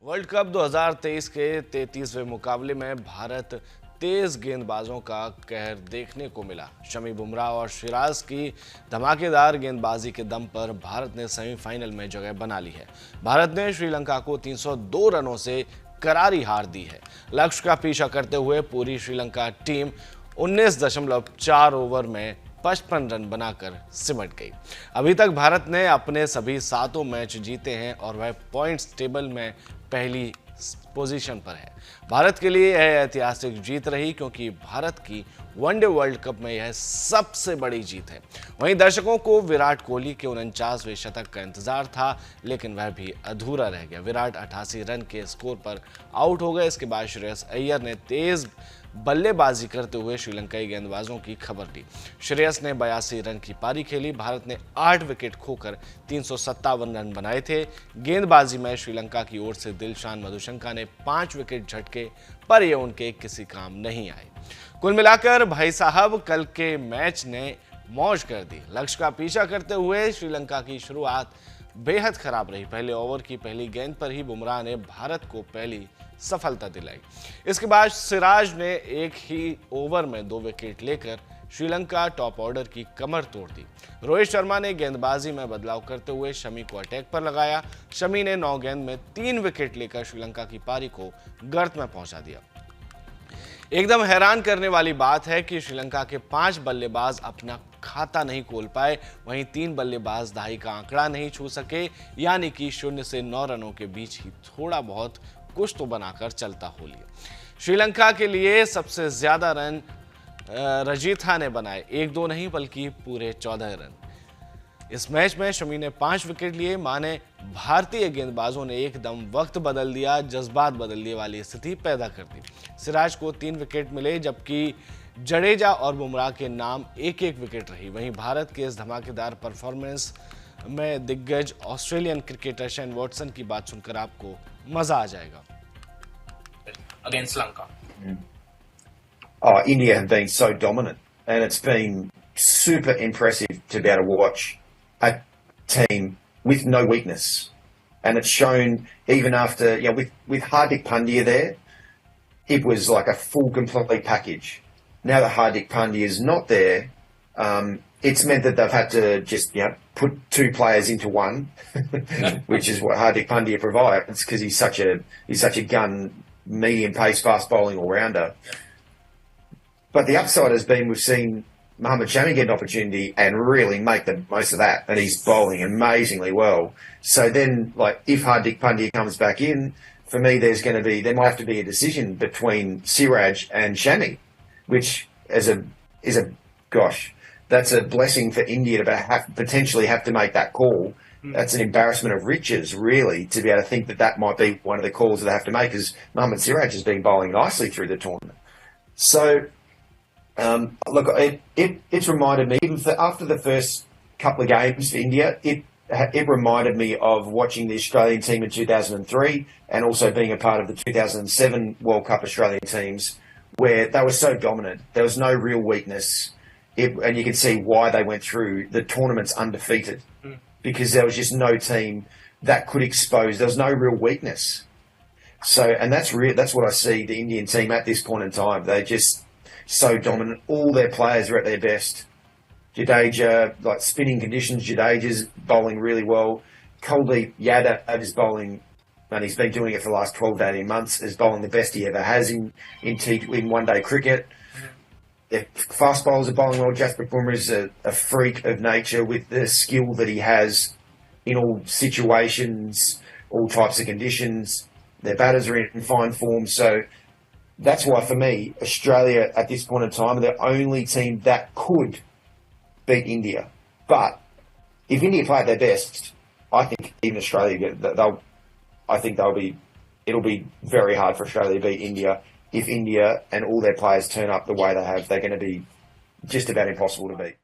World cup 2023 के 33वें मुकाबले में भारत तेज गेंदबाजों का कहर देखने को मिला। शमी, बुमराह और सिराज की धमाकेदार गेंदबाजी के दम पर भारत ने सेमीफाइनल में जगह बना ली है। भारत ने श्रीलंका को 302 रनों से करारी हार दी है। लक्ष्य का पीछा करते हुए पूरी श्रीलंका टीम 19.4 ओवर में 55 रन बनाकर सिमट गई। अभी तक भारत ने अपने सभी 7 मैच जीते हैं और वह पॉइंट्स टेबल में पहली पोजीशन पर है। भारत के लिए यह ऐतिहासिक जीत रही क्योंकि भारत की वनडे वर्ल्ड कप में यह सबसे बड़ी जीत है। वहीं दर्शकों को विराट कोहली के 49वें शतक का इंतजार था, लेकिन वह भी अधूरा रह गया। विराट 88 रन के स्कोर पर आउट हो गए। इसके बाद श्रेयस अय्यर ने तेज बल्लेबाजी करते हुए श्रीलंकाई गेंदबाजों की खबर ली। श्रेयस ने 82 रन की पारी खेली। भारत ने 8 विकेट खोकर 357 रन बनाए थे। गेंदबाजी में श्रीलंका की ओर से दिलशान मधुशंका ने 5 विकेट झटके, पर ये उनके किसी काम नहीं आए। कुल मिलाकर भाई साहब कल के मैच ने मौज कर दी। लक्ष्य का पीछा करते हुए श्रीलंका की शुरुआत बेहद खराब रही। पहले ओवर की पहली गेंद पर ही बुमराह ने भारत को पहली सफलता दिलाई। इसके बाद सिराज ने एक ही ओवर में 2 विकेट लेकर श्रीलंका टॉप ऑर्डर की कमर तोड़ दी। रोहित शर्मा ने गेंदबाजी में बदलाव करते हुए शमी को अटैक पर लगाया। शमी ने 9 गेंद में 3 विकेट लेकर श्रीलंका की पारी को गर्त में पहुंचा दिया। एकदम हैरान करने वाली बात है कि श्रीलंका के 5 बल्लेबाज अपना खाता नहीं खोल पाए, वहीं 3 बल्लेबाज दहाई का आंकड़ा नहीं छू सके, यानी कि 0 से 9 रनों के बीच ही थोड़ा बहुत कुछ तो बनाकर चलता हो लिया। श्रीलंका के लिए सबसे ज्यादा रन रजीथा ने बनाए, 1-2 नहीं बल्कि पूरे 14 रन। इस मैच में शमी ने 5 विकेट लिए। माने भारतीय गेंदबाजों ने एकदम वक्त बदल दिया, जज्बात बदलने वाली स्थिति पैदा कर दी। सिराज को 3 विकेट मिले, जबकि जडेजा और बुमराह के नाम 1-1 विकेट रही। वहीं भारत के इस धमाकेदार परफॉर्मेंस में दिग्गज ऑस्ट्रेलियन क्रिकेटर शेन वॉटसन की बात सुनकर आपको मजा आ जाएगा। Against Lanka. Oh, India have been so dominant, and it's been super impressive to be able to watch a team with no weakness. And it's shown even after, with Hardik Pandya there, it was like a full, complete package. Now that Hardik Pandya is not there, it's meant that they've had to just, put 2 players into one, which is what Hardik Pandya provides because he's such a gun, medium pace, fast bowling all rounder. But the upside has been we've seen Mohammad Shami get an opportunity and really make the most of that, and he's bowling amazingly well. So then, if Hardik Pandya comes back in, for me, there might have to be a decision between Siraj and Shami, which is that's a blessing for India to potentially have to make that call. That's an embarrassment of riches, really, to be able to think that might be one of the calls that they have to make, because Mohammad Siraj has been bowling nicely through the tournament. So, look, it's reminded me, even after the first couple of games for India, it reminded me of watching the Australian team in 2003 and also being a part of the 2007 World Cup Australian teams, where they were so dominant. There was no real weakness, and you can see why they went through the tournaments undefeated, because there was just no team that could expose. There was no real weakness. So, and that's what I see the Indian team at this point in time. They're just so dominant. All their players are at their best. Jadeja, spinning conditions, Jadeja's bowling really well. Kuldeep Yadav is bowling, and he's been doing it for the last 12 to 18 months, is bowling the best he ever has in one-day cricket. The fast bowlers are bowling well. Bumrah is a freak of nature with the skill that he has in all situations, all types of conditions. Their batters are in fine form. So that's why, for me, Australia at this point in time are the only team that could beat India. But if India play at their best, I think even Australia, it'll be very hard for Australia to beat India. If India and all their players turn up the way they have, they're going to be just about impossible to beat.